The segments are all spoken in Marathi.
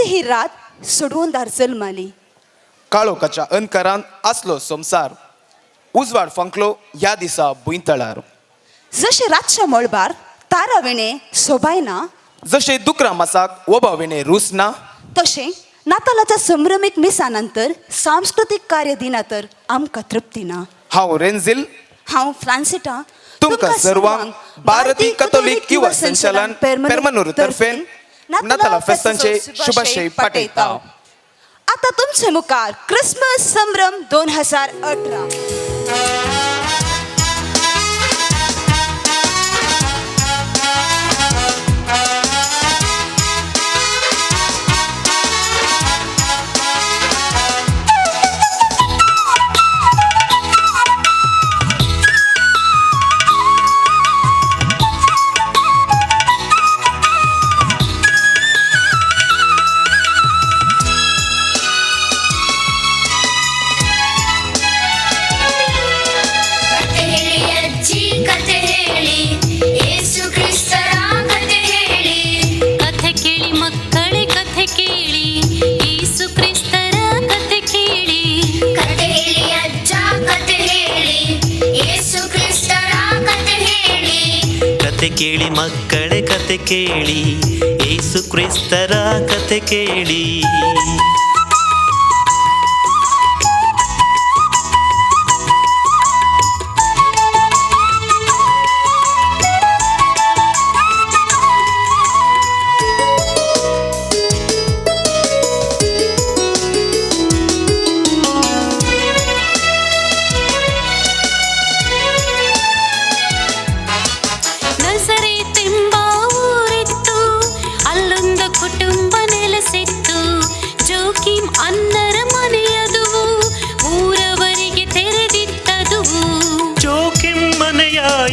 ही रात सोडवून धारचल माली. काळोखाच्या अंधकारान असलो संसार, उजवाड फंकलो ह्या दिसा भुंयतळार. जशे रातच्या मळबार तारा विणे सोबायना, जशे दुकरा मासाक ओबाविणे रुसना, तशें नातालाच्या संभ्रमीक मिसानंतर सांस्कृतिक कार्य दिनातर आमकां तृप्ती ना. हांव रेंझिल, हांव फ्रांसिटा तुमकां सर्वांक भारतीय कॅथोलिक युवा संचलन पेरमनूर तर्फेन नाताला फेस्तांचे शुभाशय पाठयता. आता तुमचे मुखार क्रिसमस संभ्रम 2018. ಕತೆ ಕೇಳಿ ಮಕ್ಕಳೇ ಕತೆ ಕೇಳಿ, ಯೇಸು ಕ್ರಿಸ್ತರ ಕತೆ ಕೇಳಿ.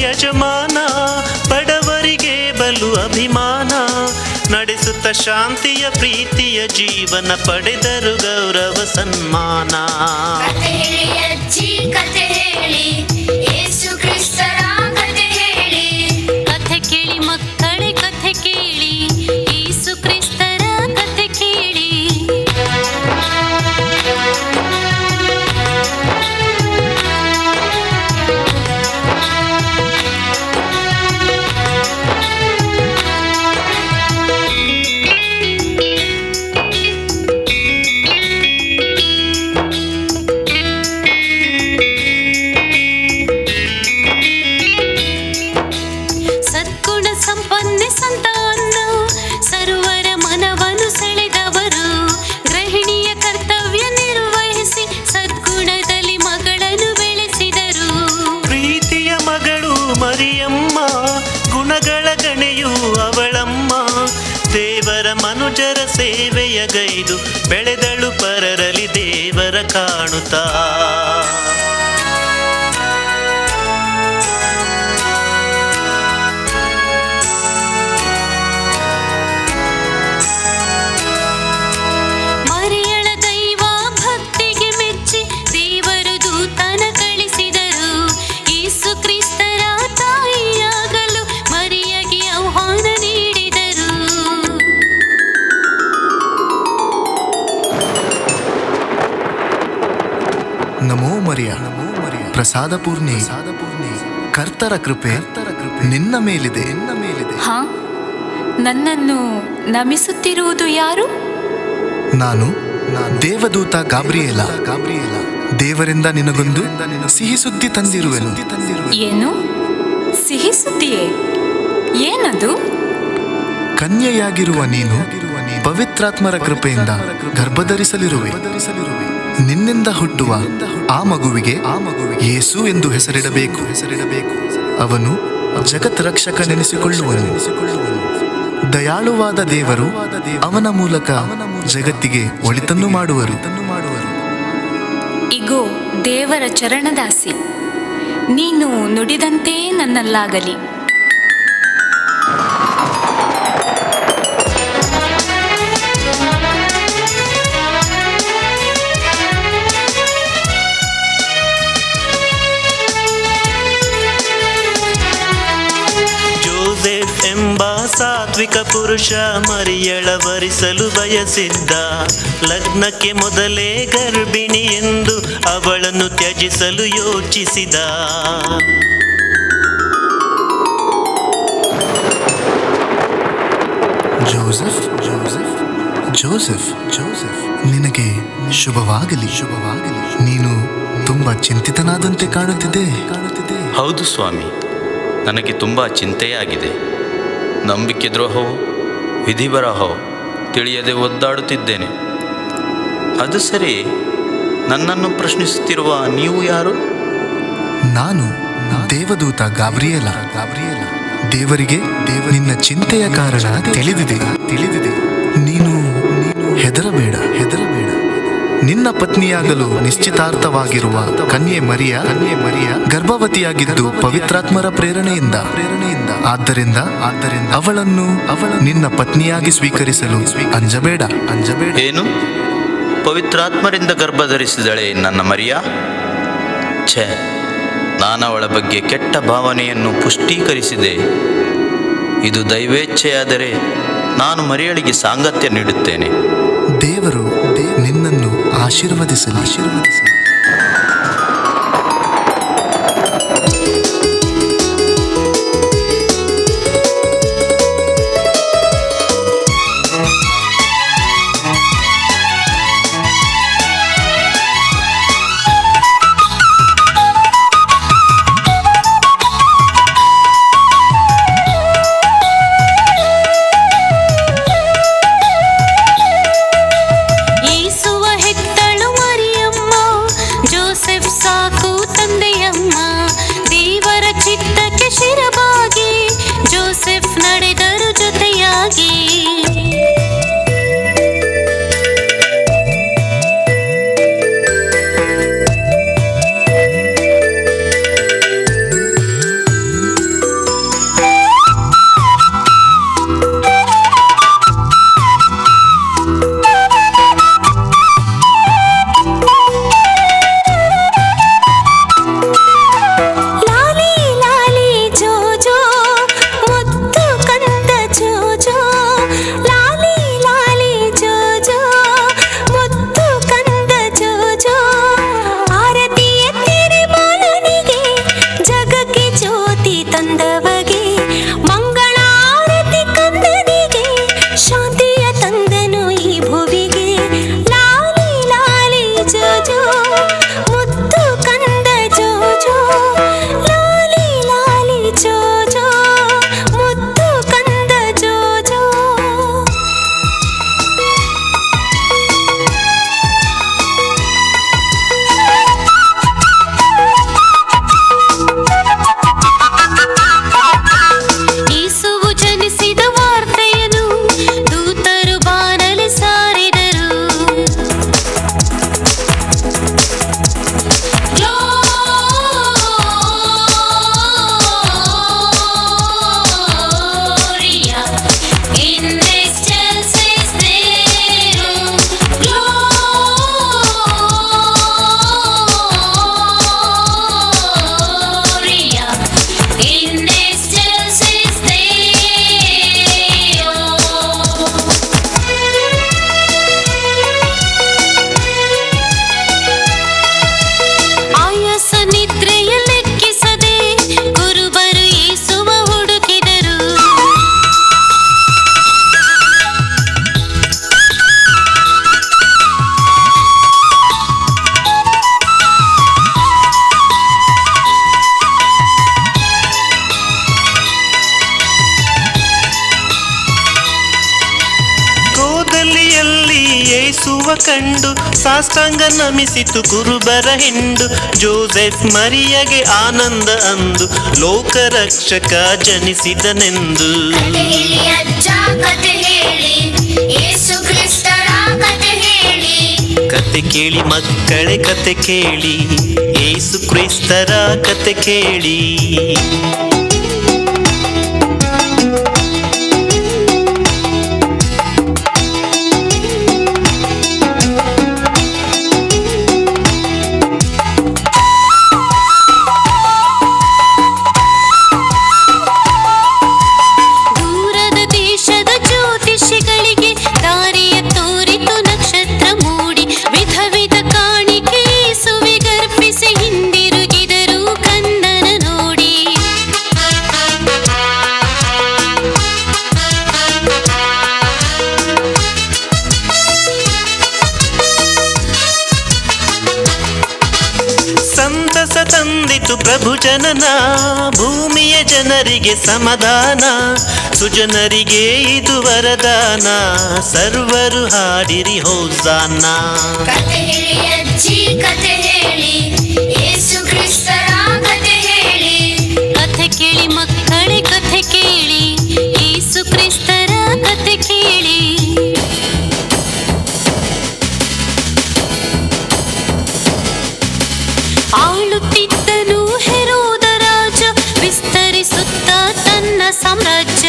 ಯಜಮಾನ ಬಡವರಿಗೆ ಬಲು ಅಭಿಮಾನ, ನಡೆಸುತ್ತ ಶಾಂತಿಯ ಪ್ರೀತಿಯ ಜೀವನ ಪಡೆದರು ಗೌರವ ಸನ್ಮಾನ. ಕತೆ ಕೇಳಿ ಮಕ್ಕಳೇ ಕತೆ ಕೇಳಿ, ಯೇಸು ಕ್ರಿಸ್ತರ ಕತೆ ಕೇಳಿ. ಗುಣಗಳ ಗಣೆಯು ಅವಳಮ್ಮ, ದೇವರ ಮನುಜರ ಸೇವೆಯ ಗೈದು ಬೆಳೆದಳು ಪರರಲಿ ದೇವರ ಕಾಣುತ್ತಾ. ಮರಿಯಳ ದೈವ ಭಕ್ತಿಗೆ ಮೆಚ್ಚಿ ದೇವರು ದೂತನ ಕಳಿಸಿದರು, ಯೇಸು ಕ್ರಿಸ್ತರ ತಾಯಿಯಾಗಲು ಮರಿಯಗೆ ಆಹ್ವಾನ ನೀಡಿದರು. ನಮೋ ಮರಿಯ, ಪ್ರಸಾದ ಪೂರ್ಣಿ, ಕರ್ತರ ಕೃಪೆ ನಿನ್ನ ಮೇಲಿದೆ. ಹಾ, ನನ್ನನ್ನು ನಮಿಸುತ್ತಿರುವುದು ಯಾರು? ನಾನು ದೇವದೂತ ಗಾಬ್ರಿಯೇಲ. ದೇವರಿಂದ ನಿನಗೊಂದು ಸಿಹಿ ಸುದ್ದಿ ತಂದಿರುವೆನು. ಏನು ಸಿಹಿ ಸುದ್ದಿಯೇ? ಏನದು? ಕನ್ಯೆಯಾಗಿರುವ ನೀನು ಪವಿತ್ರಾತ್ಮರ ಕೃಪೆಯಿಂದ ಗರ್ಭಧರಿಸಲಿರುವೆ. ನಿನ್ನಿಂದ ಹುಟ್ಟುವ ಆ ಮಗುವಿಗೆ ಯೇಸು ಎಂದು ಹೆಸರಿಡಬೇಕು. ಅವನು ಜಗತ್ ರಕ್ಷಕನೆನಿಸಿಕೊಳ್ಳುವನು. ದಯಾಳುವಾದ ದೇವರು ಅವನ ಮೂಲಕ ಜಗತ್ತಿಗೆ ಒಳಿತನ್ನು ಮಾಡುವರು. ಇಗೋ ದೇವರ ಚರಣದಾಸಿ, ನೀನು ನುಡಿದಂತೆ ನನ್ನಲ್ಲಾಗಲಿ. ಜೋಸೆಫ್ ಎಂಬ ಸಾಧು ಸಾತ್ವಿಕ ಪುರುಷ ಮರಿಯಳ ವರಿಸಲು ಬಯಸಿದ್ದ. ಲಗ್ನಕ್ಕೆ ಮೊದಲೇ ಗರ್ಭಿಣಿ ಎಂದು ಅವಳನ್ನು ತ್ಯಜಿಸಲು ಯೋಚಿಸಿದ. ಜೋಸೆಫ್ ಜೋಸೆಫ್ ಜೋಸೆಫ್ ಜೋಸೆಫ್ ನಿನಗೆ ಶುಭವಾಗಲಿ, ಶುಭವಾಗಲಿ. ನೀನು ತುಂಬಾ ಚಿಂತಿತನಾದಂತೆ ಕಾಣುತ್ತಿದೆ. ಹೌದು ಸ್ವಾಮಿ, ನನಗೆ ತುಂಬ ಚಿಂತೆಯಾಗಿದೆ. ನಂಬಿಕೆ ದ್ರೋಹವೋ ವಿಧಿಬರಹವೋ ತಿಳಿಯದೆ ಒದ್ದಾಡುತ್ತಿದ್ದೇನೆ. ಅದು ಸರಿ, ನನ್ನನ್ನು ಪ್ರಶ್ನಿಸುತ್ತಿರುವ ನೀವು ಯಾರು? ನಾನು ದೇವದೂತ ಗಾಬ್ರಿಯೇಲ. ದೇವರಿಗೆ ನಿನ್ನ ಚಿಂತೆಯ ಕಾರಣ ತಿಳಿದಿದೆ. ನೀನು ಹೆದರಬೇಡ. ನಿನ್ನ ಪತ್ನಿಯಾಗಲು ನಿಶ್ಚಿತಾರ್ಥವಾಗಿರುವ ಕನ್ಯೆ ಮರಿಯ ಗರ್ಭವತಿಯಾಗಿದ್ದು ಪವಿತ್ರಾತ್ಮರ ಪ್ರೇರಣೆಯಿಂದ. ಆದ್ದರಿಂದ ಅವಳನ್ನು ನಿನ್ನ ಪತ್ನಿಯಾಗಿ ಸ್ವೀಕರಿಸಲು ಅಂಜಬೇಡ. ಏನು, ಪವಿತ್ರಾತ್ಮರಿಂದ ಗರ್ಭ ಧರಿಸಿದಳೆ ನನ್ನ ಮರಿಯಾ? ಛೇ, ನಾನು ಅವಳ ಬಗ್ಗೆ ಕೆಟ್ಟ ಭಾವನೆಯನ್ನು ಪುಷ್ಟೀಕರಿಸಿದೆ. ಇದು ದೈವೇಚ್ಛೆಯಾದರೆ ನಾನು ಮರಿಯಳಿಗೆ ಸಾಂಗತ್ಯ ನೀಡುತ್ತೇನೆ. ದೇವರು ನಿನ್ನನ್ನು ಆಶೀರ್ವದಿಸಲಿ. ಯೇಸುವ ಕಂಡು ಸಾಷ್ಟಾಂಗ ನಮಿಸಿತು ಕುರುಬರ ಹಿಂಡು. ಜೋಸೆಫ್ ಮರಿಯಗೆ ಆನಂದ ಅಂದು ಲೋಕರಕ್ಷಕ ಜನಿಸಿದನೆಂದು. ಕತೆ ಕೇಳಿ ಮಕ್ಕಳೇ ಕತೆ ಕೇಳಿ, ಯೇಸು ಕ್ರಿಸ್ತರ ಕತೆ ಕೇಳಿ. ದೂರದ ದೇಶ ಜನನ ಭೂಮಿಯ ಜನರಿಗೆ ಸಮಾಧಾನ, ಸುಜನರಿಗೆ ಇದು ವರದಾನ, ಸರ್ವರು ಹಾಡಿರಿ ಹೋಸಾನ. ಕತೆ ಹೇಳಿ ಅಜ್ಜಿ ಕತೆ ಹೇಳಿ, ಯೇಸು ಕ್ರಿಸ್ತರ ಕತೆ ಹೇಳಿ. ಕಥೆ ಕೇಳಿ ಮಕ್ಕಳೇ ಕಥೆ ಕೇಳಿ, ಯೇಸು ಕ್ರಿಸ್ತರ ಕತೆ ಕೇಳಿ. ಆಳುತ್ತಿದ್ದನು ಹೆರೋದ ರಾಜ, ವಿಸ್ತರಿಸುತ್ತ ತನ್ನ ಸಾಮ್ರಾಜ್ಯ.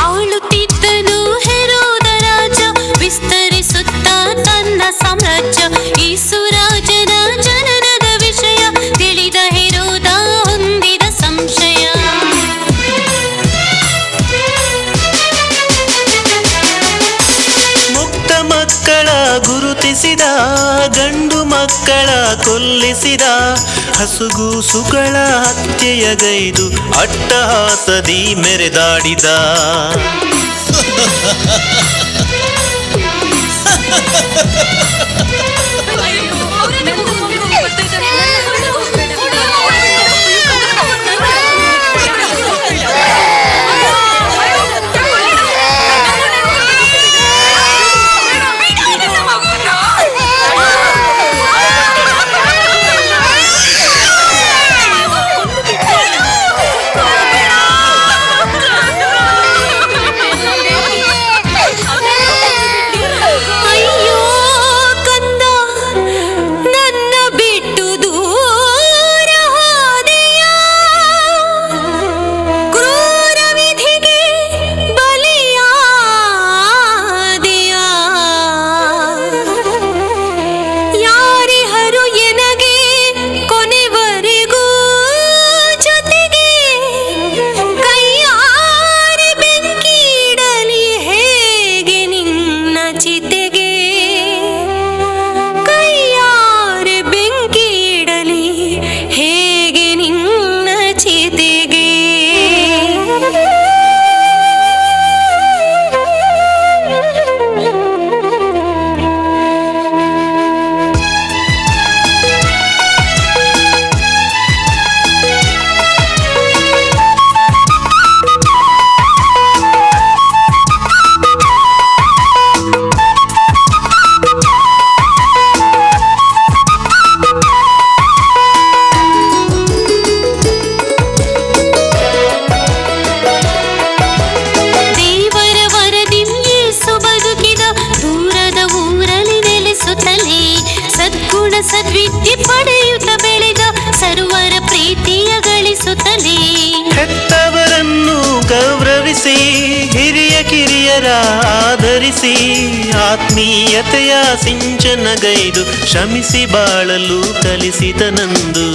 ಆಳುತ್ತಿದ್ದನು ಹೆರೋದ ರಾಜ, ವಿಸ್ತರಿಸುತ್ತ ತನ್ನ ಸಾಮ್ರಾಜ್ಯ. ಯೇಸು ರಾಜನ ಜನನದ ವಿಷಯ ತಿಳಿದ ಹೆರೋದ ಹೊಂದಿದ ಸಂಶಯ. ಮುಕ್ತ ಮಕ್ಕಳ ಗುರುತಿಸಿದ, ಗಂಡು ಮಕ್ಕಳ ಕೊಲ್ಲಿಸಿದ, ಹಸುಗೂಸುಗಳ ಹತ್ಯೆಯಗೈದು ಅಟ್ಟಹಾಸದಿ ಮೆರೆದಾಡಿದ. ಅಯ್ಯೋ ಕಂದ, ನನ್ನ ಬಿಟ್ಟು ದೂರ ಹೋದೆಯ. ಕ್ರೂರ ವಿಧಿಗೆ ಬಲಿಯಾದೆಯ. ಯಾರಿಹರು ಎನಗೆ ಕೊನೆವರೆಗೂ ಜೊತೆಗೆ, ಕೈಯಾರೆ ಬೆಂಕಿಡಲಿ ಹೇಗೆ ನಿನ್ನ ಚಿತೆಗೆ. ಕೈಯಾರೆ ಬೆಂಕಿಡಲಿ ಹೇಗೆ ನಿನ್ನ ಚಿತೆಗೆ. ದೇವರ ವರದಿಂದ ಯೇಸು ಬದುಕಿದ, ದೂರದ ಊರಲ್ಲಿ ನೆಲೆಸುತ್ತಲೇ ಸದ್ಗುಣ ಸದ್ವಿದ್ಯೆ ಪಡೆಯುತ್ತ ಬೆಳೆದ, ಸರ್ವರ ಪ್ರೀತಿಯ ಗಳಿಸುತ್ತಲೇ. ಹೆತ್ತವರನ್ನು ಗೌರವಿಸಿ, ಹಿರಿಯ ಕಿರಿಯರ ಆಧರಿಸಿ, ಆತ್ಮೀಯತೆಯ ಸಿಂಚನಗೈದು ಶ್ರಮಿಸಿ ಬಾಳಲು ಕಲಿಸಿದನಂದು.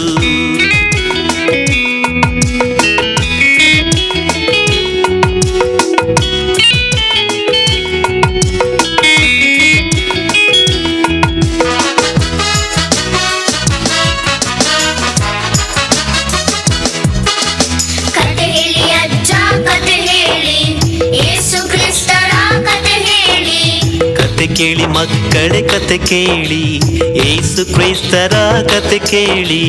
ಕತೆ ಹೇಳಿ ಅಜ್ಜ ಕತೆ ಹೇಳಿ, ಯೇಸು ಕ್ರಿಸ್ತರ ಕತೆ ಹೇಳಿ. ಕತೆ ಕೇಳಿ ಮಕ್ಕಳೇ ಕತೆ ಕೇಳಿ, ಯೇಸು ಕ್ರಿಸ್ತರ ಕತೆ ಕೇಳಿ.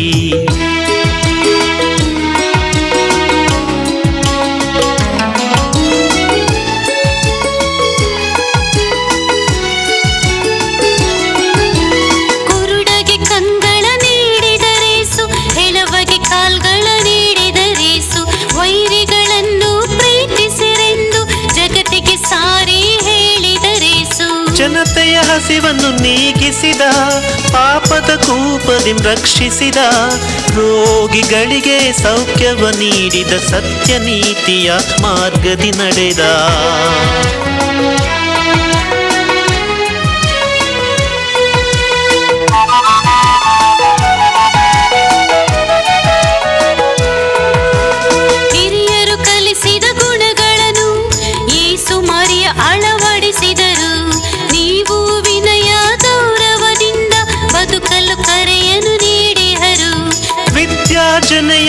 ಕುರುಡಗೆ ಕಂಗಳ ನೀಡಿದರೇಸು, ಹೆಳವಗೆ ಕಾಲ್ಗಳ ನೀಡಿದರೇಸು. ವೈರಿಗಳನ್ನು ಪ್ರೀತಿಸಿರೆಂದು ಜಗತ್ತಿಗೆ ಸಾರಿ ಹೇಳಿದರೇಸು. ಜನತೆಯ ಹಸಿವನ್ನು ನೀಗಿಸಿದ, ಪಾಪದ ಕೂಪದಿ ರಕ್ಷಿಸಿದ, ರೋಗಿಗಳಿಗೆ ಸೌಖ್ಯವ ನೀಡಿದ, ಸತ್ಯ ನೀತಿಯ ಮಾರ್ಗದಿ ನಡೆದ. ಹಿರಿಯರು ಕಲಿಸಿದ ಗುಣಗಳನ್ನು ಯೇಸು ಮರಿಯ ಅಳವಡಿಸಿದರು. ನೀವು ವಿನಯ ಗೌರವದಿಂದ ಬದುಕಲು ಕರೆಯನ್ನು ನೀಡಿಹರು. ವಿದ್ಯಾರ್ಜನೆಯ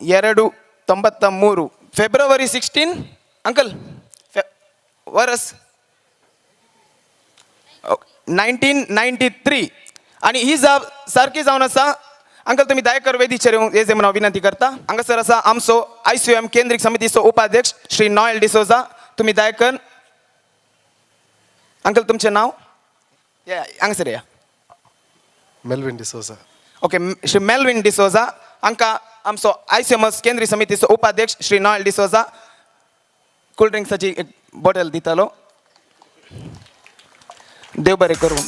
293 ಫೆಬ್ರವರಿ 16 ಅಂಕಲ್ वर्स 1993 आणि ही जाब सारखी जावन आसा अंकल तुमी दायकर वेदीचेर येजे म्हणून विनंती करता हांगासर आसा आमचो ICOM केंद्रीय समितीचो उपाध्यक्ष श्री नॉयल डिसोजा तुमी दायकर अंकल तुमचें नाव या हांगासर या Melvin D'Souza. Okay Shri Melvin D'Souza हांकां आमचो ICOM केंद्रीय समितीचो उपाध्यक्ष श्री नॉयल डिसोजा कोल्ड ड्रिंक्साची एक बॉटल दितालो. देव बरें करूं.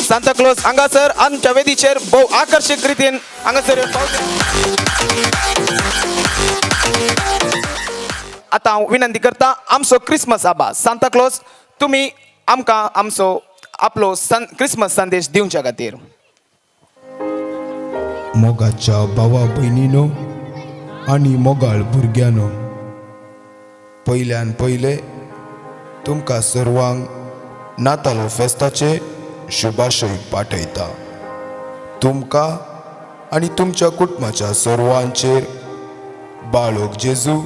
सांताक्लॉज हांगासर आमच्या वेदीचेर बहु आकर्षक रितीन हांगासर आता हांव विनंती करता आमचो क्रिसमस आबा सांताक्लॉज तुमी आमकां आमचो आपलो क्रिसमस संदेश दिवच्या खातीर. मोगाच्या भावा भयणीनो आनी मोगाळ भुरग्यानो, पयल्यान पयले तुमकां सर्वांक नाताल फेस्ताचे शुभाशय पाठयता. तुमकां आनी तुमच्या कुटुंबाच्या सर्वांचेर बाळोक जेजू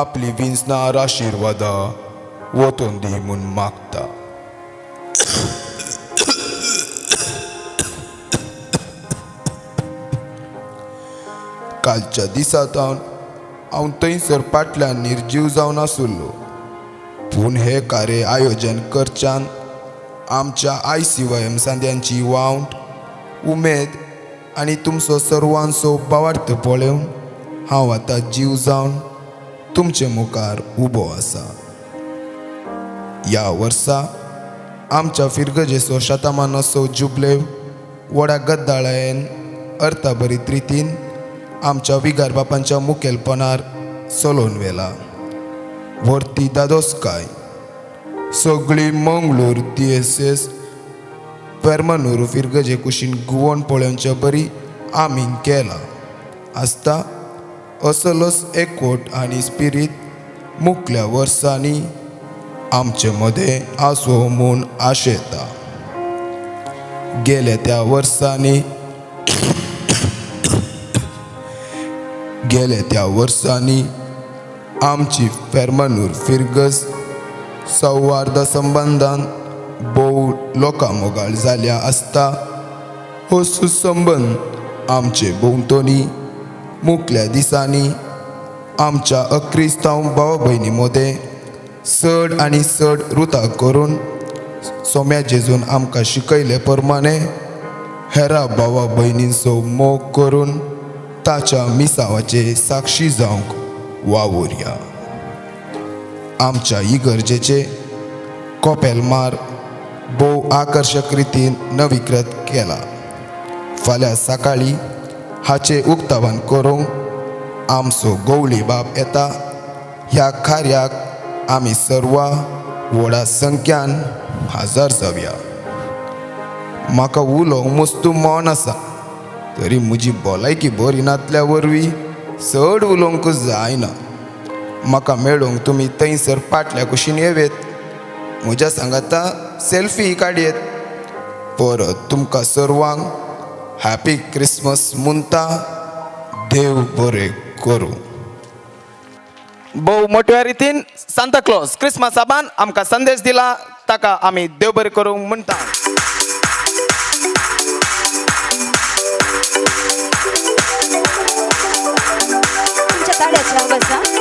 आपली विंचणार आशिर्वादां वतून दी म्हूण मागता. कालच्या दिसांत हांव थंयसर फाटल्यान निर्जीव जावन आसुल्लो, पूण हे कार्य आयोजन करच्यान आमच्या ICOM सांद्यांची वावंट उमेद आनी तुमचो सर्वांचो भावार्थ पळोवन हांव आतां जीव जावन तुमचे मुखार उबो आसा. ह्या वर्सा आमच्या फिरगजेचो शतमानोत्सव जुबले व्हडा गद्दाळायेन अर्थभरीत रितीन आमच्या विगार बापांच्या मुखेलपणान चलोवन व्हेला. व्हरती दादोसकाय, सगळी मंगळूर तिएसेस पेरमानूर फिरगजे कुशीन गुवोन पळोवच्या बरी आमीन केला आसता असलोच एकवट आनी स्पिरीट मुखल्या वर्सांनी आमचे मदें आसो म्हूण आशेता गेल्या त्या वर्सांनी आमची फेर्मानूर फिरगस सौहार्द संबंदान भोव लोकांमोगाळ जाल्या आसता हो सुसंबंद आमचे भोंवतणी मुखल्या दिसांनी आमच्या अक्रिस्तांव भाव भयणी मदें चड आनी चड रुतां करून सोम्या जेजून आमकां शिकयले प्रमाणे हेरा भावा भयणींचो मोग करून ताच्या मिसावाचे साक्षी जावंक वावुरया आमच्या इगर्जेचे कोपेलमार भोव आकर्शक रितीन नविकृत केला फाल्यां सकाळीं हाचे उक्तावण करूंक आमचो गवळी बाब येता ह्या कार्याक आमी सर्वा व्हडा संख्यान हजर जावया म्हाका उलोवंक मस्तू मौन आसा तरी म्हजी भलायकी बरी नासल्या वरवीं चड उलोवंक जायना म्हाका मेळोवंक तुमी थंयसर फाटल्या कुशीन येवेत म्हज्या सांगाता सेल्फी काडयेत परत तुमकां सर्वांक हॅपी क्रिसमस म्हणटा देव बरें करूं भोव मोठ्या रितीन सांता क्लॉज क्रिसमस साबान आमकां संदेश दिला ताका आमी देव बरें करूंक म्हणटा तुमच्या ताड्याच्या आवाजात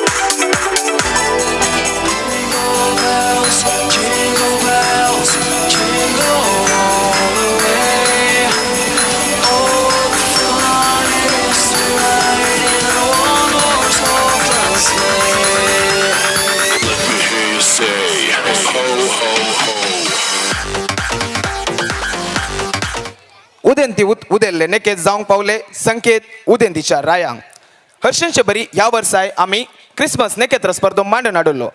उदेंती उदेल्ले नेकेत जावंक पावले संकेत उदेंतीच्या रायांक हर्षेंचे बरी ह्या वर्साय आमी क्रिसमस नेकेत्र स्पर्धो मांडून हाडलो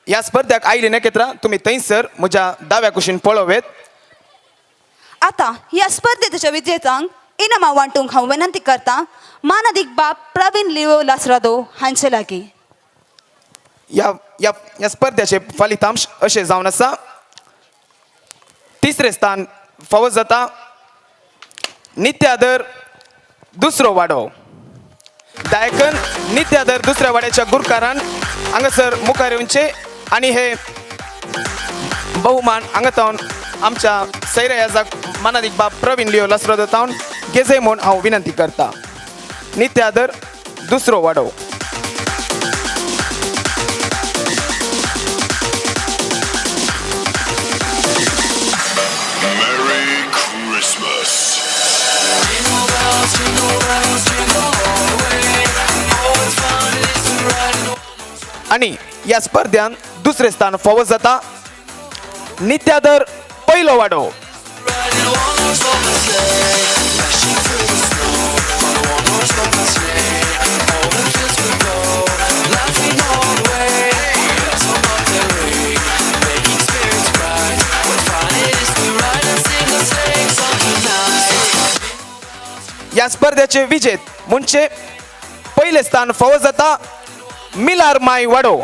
ह्या स्पर्धेक आयली नेकेत्रां तुमी थंयसर म्हज्या दाव्या कुशीन पळोवेत आता ह्या स्पर्धेच्या विजेत्यांक इनामां वांटूंक हांव विनंती करतां मानदीक बाब प्रवीण लिओ लासरादो हांचे लागीं ह्या स्पर्धेचे फलितांश अशें जावन आसा तिसरें स्थान फावो जाता नित्यादर दुसरो वाडो दायकन नित्यादर दुसऱ्या वाड्याच्या गुरकारान हांगासर मुखार येवचे आनी हे बहुमान हांगातावन आमच्या सैरयाजाक मानादीक बाब प्रवीण लिओ लासरादो तावन गेजे म्हूण हांव विनंती करता नित्यादर दुसरो वाडो आणि या स्पर्धेन दुसरे स्थान फावो जाता नित्यादर पयलो वाडो या स्पर्धेचे विजेत म्हणजे पहिले स्थान फावो जाता मिलार माय वाडो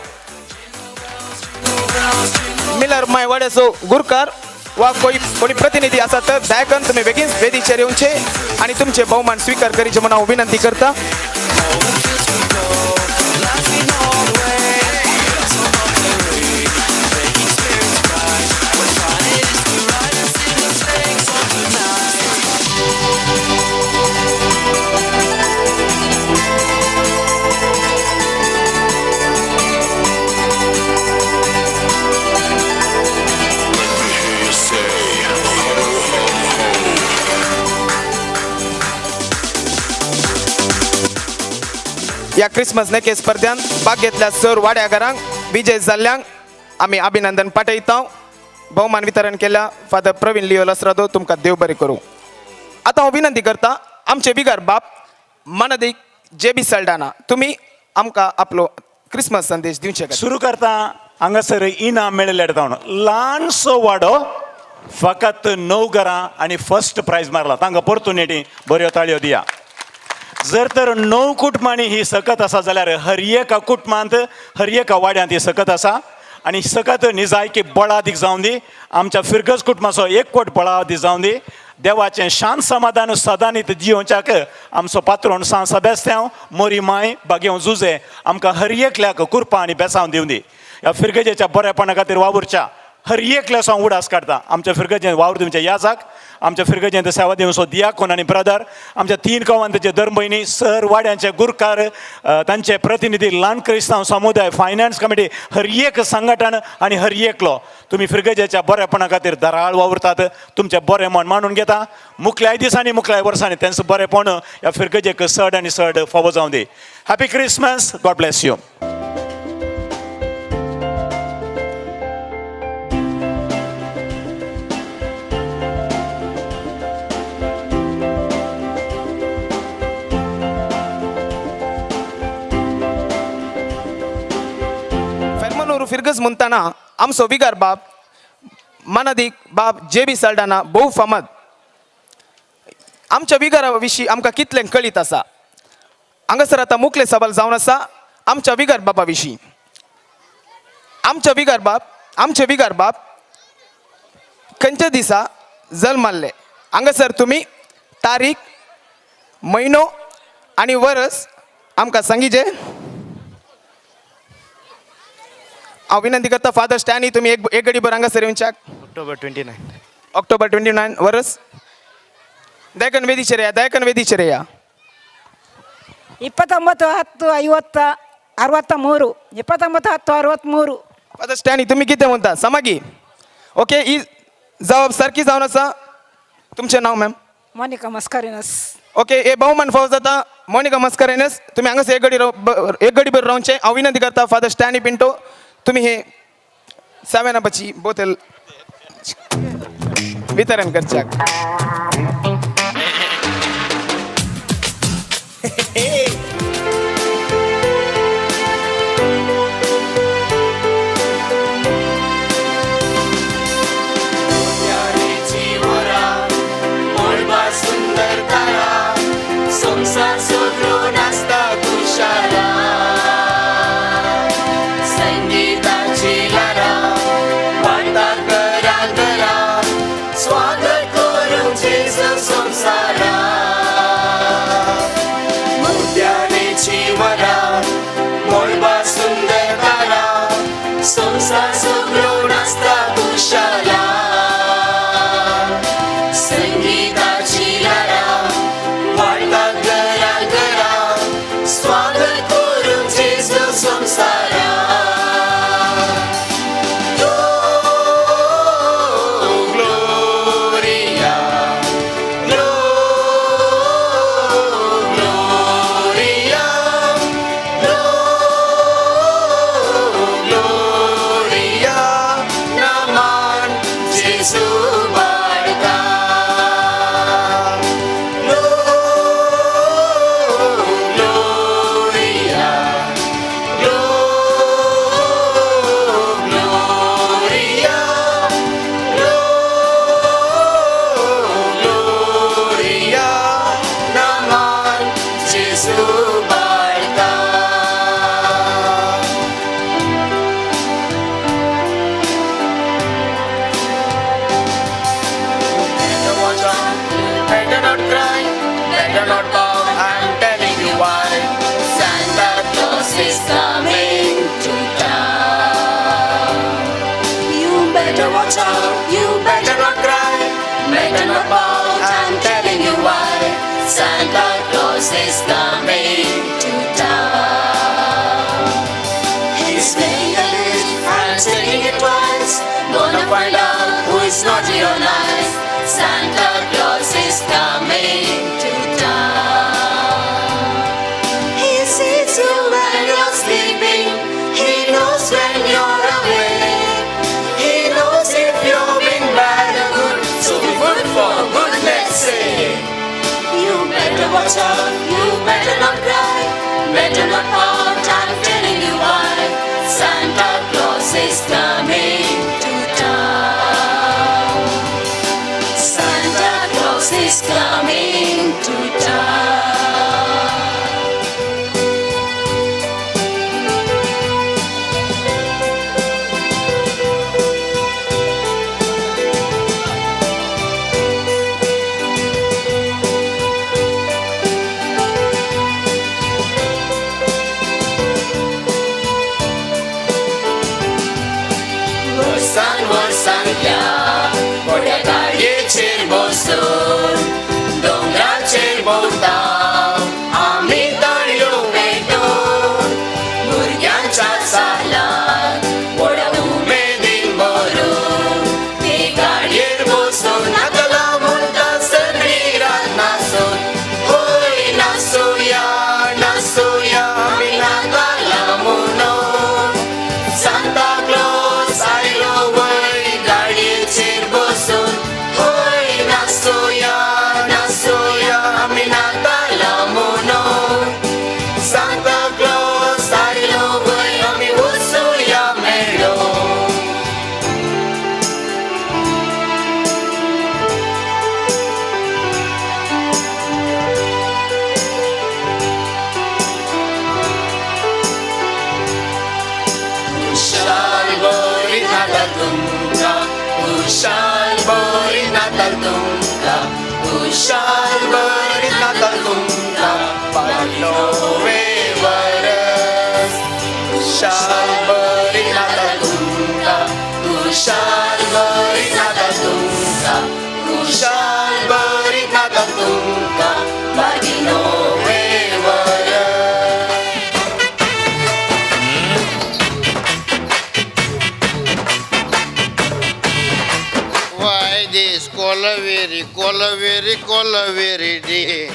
मिलार माय वाड्याचो गुरकार वा कोणी प्रतिनिधी आसा तर दयाकन तुम्ही बेगीन वेदीचेर येवचे आणि तुमचे बहुमान स्वीकार करीचे म्हणून हांव विनंती करता या क्रिसमस नेके स्पर्धांत भाग घेतल्या सर वाड्याकारांक विजय जाल्ल्यांक आमी अभिनंदन पाठयता बहुमान वितरण केल्या फादर प्रवीण लिओ लासरादो तुमकां देव बरें करूं आतां हांव विनंती करता आमचे बिगार बाप मानदीक जेबी सल्डाना तुमी आमकां आपलो क्रिसमस संदेश दिवचे सुरू करता हांगासर इनाम मेळयलें जावन ल्हानसो वाडो फकत 9 घरां आनी फर्स्ट प्रायज मारला. तांकां ऑपॉर्च्युनिटी बऱ्यो ताळयो दिया. जर तर 9 कुटुंबांनी ही सकत आसा जाल्यार हर एका कुटुंबांत हर एका वाड्यांत ही सकत आसा आनी सकत निजायकी बळादीक जावं दी. आमच्या फिरगस कुटुंबाचो एकवट बळादी जावं दी. देवाचें शांत समाधान सदांनीत जियोवच्याक आमचो पात्रोण सांत सेबेस्त्यांव मोरी माय बागेव जुजे आमकां हर एकल्याक कृपा आनी बेसांव दिवं दी. ह्या फिरगजेच्या बरेपणा खातीर वावुरच्या हर एकल्या सो उडास काडटा. आमच्या फिरगजेंत वावर दिवच्या याजाक, आमच्या फिरगजेंत सेवा दिवचो दियाकोन आनी ब्रदर, आमच्या 3 गांवांतचे धर्म भयणी, सर वाड्यांचे गुरकार, तांचे प्रतिनिधी, ल्हान क्रिस्तांव समुदाय, फायनान्स कमिटी, हर एक संघटन आनी हर एकलो तुमी फिरगजेच्या बरेपणा खातीर धराळ वावुरतात. तुमचें बरें मन मानून घेता. मुखल्याय दिसांनी मुखल्याय वर्सांनी तेंच बरेपण ह्या फिरगजेक चड आनी चड फावो जावं दी. Happy Christmas. God bless you. फिरगस म्हणताना आमचो विगार बाब मानादीक बाब JB साल्डाना भोव फामाद. आमच्या विगारा विशीं आमकां कितलें कळीत आसा. हांगासर आतां मुखले सवाल जावन आसा आमच्या विगार बाबा विशीं. आमचे विगार बाब खंयच्या दिसा जल्माल्ले. हांगासर तुमी तारीख, म्हयनो आनी वर्स आमकां सांगिजे. हांव विनंती करता फादर स्टॅनी तुमी एक घडी भर हांगासर येवच्याक. ऑक्टोबर 29 वर्स. दयकन वेदीचेर या. 29/10/63 29/10/63. फादर स्टॅनी तुमी कितें म्हणटा समागी. ओके ही जबाब सारकी जावन आसा. तुमचें नांव मॅम. मोनिका मस्कारेनस. ओके हे बहुमान फावो जाता मोनिका मस्कारेनस. तुमी हांगासर एक घडी भर रावचें. हांव विनंती करता फादर स्टॅनी पिंटो तुम्ही हे 7 अपची बोतल वितरण करच्याक. संसार सगळो नाचता खुशाला. संगीताची लारा वाडटा घरा स्वागत करूं जेजू संवसारा. मोत्याची वरा मोळबा सुंदर तारा संसार सगळो नाचता खुशाला. संगीताची लारा वाडटा घरा स्वागत करूं जेजू संवसारा. Santa Claus is coming to town. He's playing a list and singing it twice. Gonna find out who is naughty or nice. Santa Claus is coming to town. He sees you when you're sleeping. He knows when you're awake. He knows if you're being bad or good. So be good for goodness sake. You better watch out, you better not cry, better not pout, I'm telling you why. Santa Claus is खुशाल बरीत नाता तुमका पाडलो वेवरस खुशाल बरीत नाता तुमका खुशाल बरीत नाता तुमका खुशाल बरीत नाता तुमका पाडलो वेवरस Why this Colaveri, Colaveri, Colaveri day?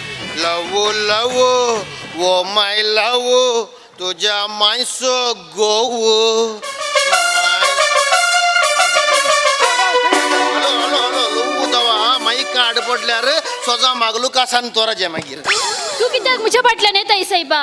Love, love, oh my love, तुझ्या माणसो गोव. माई काड पडल्यार सोजा मागलू कासान तोरा जे मागीर तू कित्याक म्हज्या फाटल्यान येताय सायबा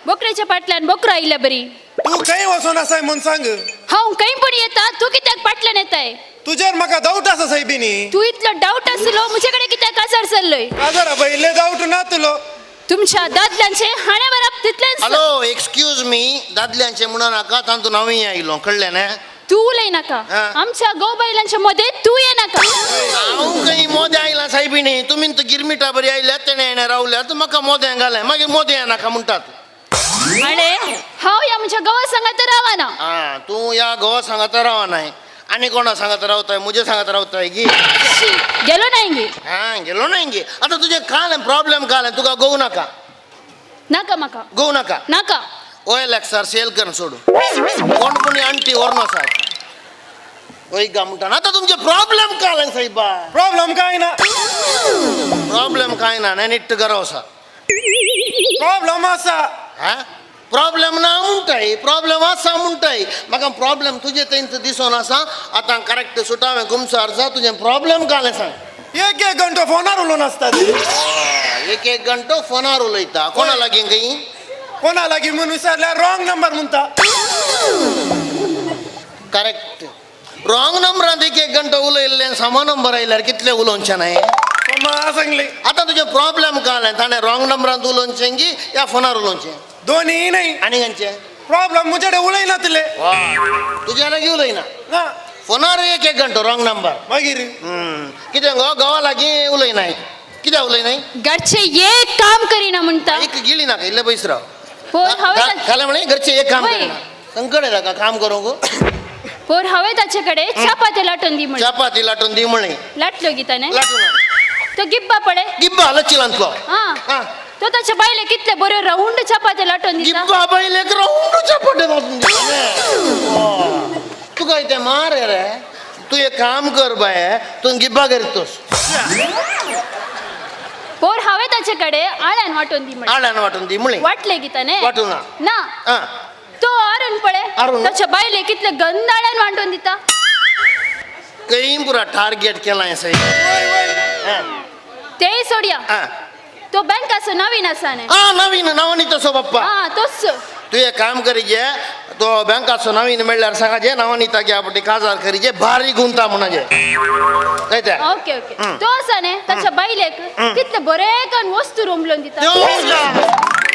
बोकड्याच्या फाटल्यान बोकरा आयल्या बरी तू खंय वचून आसाय म्हूण सांग. हांव खंय पण येता तू कित्याक फाटल्यान येताय तुजेर म्हाका डावट आसा सायबिनी. तू इतलो डाऊट आसलो म्हजे कडेन कित्याक काजार चल्लोय काजार पयले डावट ना तुलो. तुमच्या दादल्यांचे हाणे बराब तितलेच हॅलो एक्सक्यूज मी दादल्यांचे म्हणू नाका तातूंत हांवूय आयलो कळलें ना. तू उलय नाका आमच्या गोबायलांच्या मध्ये तू ये नाका हांव खंय मोदे आयला सायबिणी तुमी गिरमिटा बरी आयल्यात तेणे येणे रावल्यात म्हाका मोद्यां घालें मागीर मोदे येनाका म्हणटात. अरे हांव या म्हज्या गांवा सांगात रावाना हा तू या गोवा सांगात रावा नाही आणि कोणा सांगात रावताय मुझे सांगात रावताय गी गेलो नाही गे हा गेलो नाही गे आता तुझे काल प्रॉब्लेम काल तुका गोव नाका नाका म्हाका गोव नाका नाका ओएल एक्सआर सेल करून सोडू कोण कोणी आंटी ओरनो साहेब ओय गा म्हणटा आता तुमचे प्रॉब्लेम काल साहेबा. प्रॉब्लेम काय ना. प्रॉब्लेम काय ना नीट गरवसा प्रॉब्लेम आसा. हा प्रॉब्लेम ना म्हणटाय प्रॉब्लेम आसा म्हणटाय म्हाका प्रॉब्लेम तुजे थंय दिसोन आसा आतां करेक्ट सुटावें घुमसारचा तुजें प्रॉब्लेम काल सांग. एक घंटो फोनार उलोवन आसता ती. एक घंटो फोनार उलयता कोणा लागीं खंय कोणा लागीं म्हणून विचारल्यार रॉंग नंबर म्हणटा. करेक्ट रॉंग नंबरांत एक घंटो उलयल्ले सामा नंबर आयल्यार कितले उलोवचे नाही. सांगली आता तुजे प्रॉब्लेम काल ताणें रॉंग नंबरांत उलोवचें की या फोनार उलोवचें दोन्ही नाही. आनी खंयचे प्रॉब्लेम मुजेडे उलयना तुले. तुज्या लागीं उलयना फोनार एक घंटो रॉंग नंबर मागीर कितें गो गांवा लागीं उलयनाय कित्याक उलयनाय घरचे एक काम करिना म्हणटा एक गिली नाका इल्ले पयस राव पोर हांवें खाले म्हणे घरचे एक काम करिना संकट येता का काम करूंक पोर हांवें ताचे कडेन चपाती लाटून दी म्हण चपाती लाटून दी म्हणे लाटल्यो गी ताणें लाटून तो गिब्बा पडे गिब्बा लचिलांतलो हा तो ताच्या बायले कितले बऱ्यो राऊंड चपाती लाटून दिता गिब्बा बायलेक राऊंड चपाती लाटून दिता तुका इथे मार रे तू एक काम कर बाय तू गिब्बा करतोस पोर हांवें ताचे कडेन आळ्यान वाटून दी म्हण आळ्यान वाटून दी म्हणे वाटले गी ताणें वाटूं ना ना तो आरून पळे ताच्या बायले कितले गंद आळ्यान वाटून दिता काही पुरा टार्गेट केलाय सही तेय सोडया तो बँकाचो नवीन आसा न्ही नवीन नवनी तसो बाप्पा तोच तू एक काम करीजे तो बँकाचो नवीन मेळ्ळ्यार सांगाजे नवनीता घ्या पटी काजार करीजे भारी गुंता म्हणाजे कळटा ओके ओके तो आसा न्ही ताच्या बायलेक कितले बरे करून वस्तू रोमलोन दिता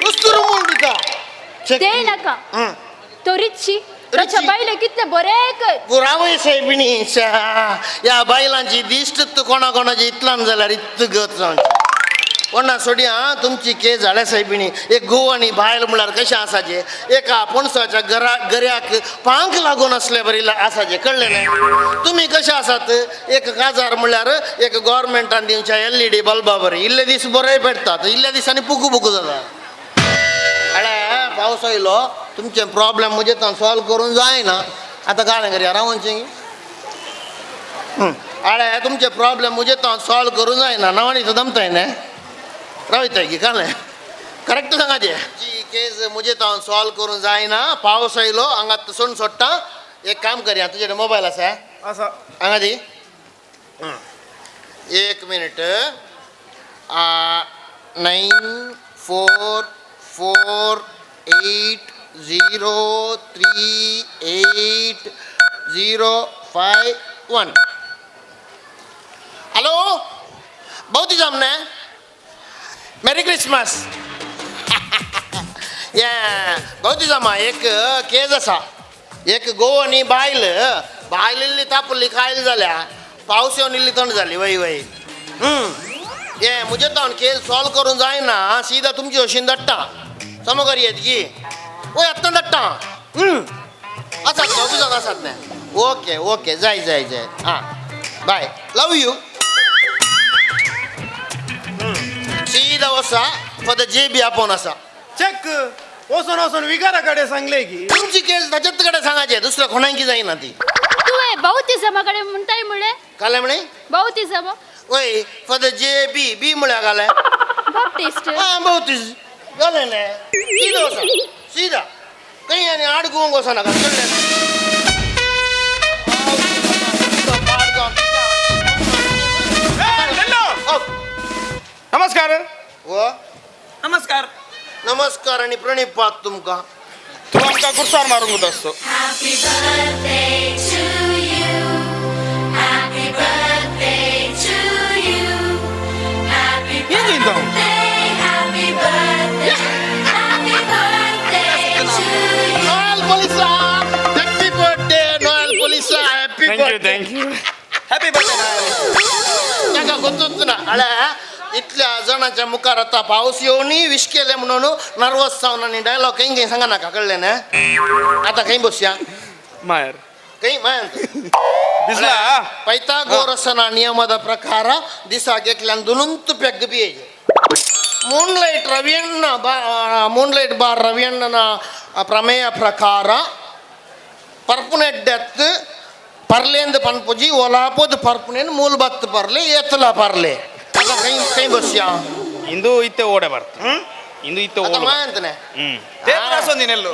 वस्तू रोमलोन दिता ते नाका तो रिची ताच्या बायले कितले बरे कर पुरावय सायबिणी या बायलांची दिश्ट कोणा कोणाची इतल्यान जाल्यार इतलो गत जावन कोणा सोडया तुमची केस झाल्या सायबिणी एक घोव आनी बायल म्हळ्यार कशें आसाचे एका पणसाच्या गऱ्याक पांक लागून असले बरी आसाचे कळ्ळें न्ही तुमी कशें आसात एक काजार म्हळ्यार एक गव्हर्मेंटान दिवच्या LED बल्बा बरी इल्ले दीस बरे पेटतात इल्ल्या दिसांनी पुकू पुकू जाता अळे पावस आयलो तुमचे प्रॉब्लेम म्हणजे सॉल्व करून जायना आतां गाणें करया रावनचें अळे तुमचे प्रॉब्लेम म्हणजे सॉल्व करून जायना नावानी दमताय न्ही रावयताय की कालें करेक्ट सांगाचे जी केस म्हणजे सॉल्व करून जायना पावस आयलो हांगा सोन सोडटा एक काम करया तुजे मोबायल आसा हांगा दी 1 मिनिट 9448038051 हॅलो बहुत जमने मेरी क्रिसमस या बहुत जमा एक केस आसा एक घोव आनी बायल बायल इल्ली तापल्ली कायल जाल्या पावस येवन इल्ली थंड जाली वय वय ये मुझे तो केस सॉल्व करून जाय ना सीधा तुमची अशी दट्टा समोर येत की ओ आत्ता दट्टा असतात ऑफिसात असतात नाही ओके ओके जाय जाय जाय हां बाय लव यू सीधा वसा फॉर द जे बी आपण असा चेक वसून वसून विकाराकडे सांगले की तुमची केस त्याच्याकडे सांगायची दुसऱ्या कोणाची जाईना ती तू बौद्धिसमाकडे म्हणताय मुळे काले म्हणे बौद्धिसम ओय फॉर द जे बी बी मुळे गालाय बाप्टिस्ट हां बहुतीस गाले ना सीधा वसा सीधा काही आणि आड गुंग वसा नका नमस्कार व नमस्कार नमस्कार आणि प्रणिपात तुमका तू आमका गुरसार मारून होत असतो Happy birthday to you. Happy birthday to you. Happy birthday, happy birthday, happy birthday to you. Noel पोलिसा हॅपी बर्थडे नॉयल पोलिसा happy birthday thank you happy birthday त्याका गोतूच ना अळ्या इतल्या जणांच्या मुखार आता पाऊस येऊनी विश केले म्हणून नर्वस जाऊन आणि डायलॉग काही काही सांगा नका कळले ना आता काही बसूया मायर काही दिसला ಪೈಥಾಗೋರಸನ ನಿಯಮದ ಪ್ರಕಾರ ದಿಸ ಗೆಕ್ಲನ್ ದುನುಂತು ಪೆಗ್ ಬಿಯೇಜೆ ಮೂನ್ಲೈಟ್ ಬಾರ್ ರವಿಯಣ್ಣನ ಪ್ರಮೇಯ ಪ್ರಕಾರ ಪರ್ಪುನೆಡ್ಡೆತ್ತು ಪರ್ಲೇಂದು ಪನ್ಪುಜಿ ಒಲಾಪೋದು ಪರ್ಪುನೇನು ಮೂಲ್ ಬತ್ತು ಪರ್ಲೆ ಏತಲ ಪರ್ಲೆ ಅದ ಕೈ ಕೈ ಬಸ್ಯ ಇಂದು ಇತ್ತೆ ಓಡೆ ಬರ್ತ ಇಂದು ಇತ್ತೆ ಅದ ಓಡೆ ಮಾ ಅಂತನೆ ದೇವರಾಸೊಂದಿನೆಲ್ಲು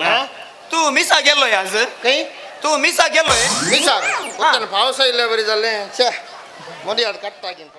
ತೂ ಮಿಸ್ ಆಗ್ಯಲ್ಲೋ ಯಾಸ್ ಕೈ ತೂ ಮಿಸ್ ಆಗ್ಯಲ್ಲೋ ಮಿಸ್ ಆಗ ಗೊತ್ತೇನು ಪಾವಸ ಇಲ್ಲ ಬರೀದಲ್ಲೇ ಛೇ ನೋಡಿ ಅದು ಕಟ್ ಆಗಿನ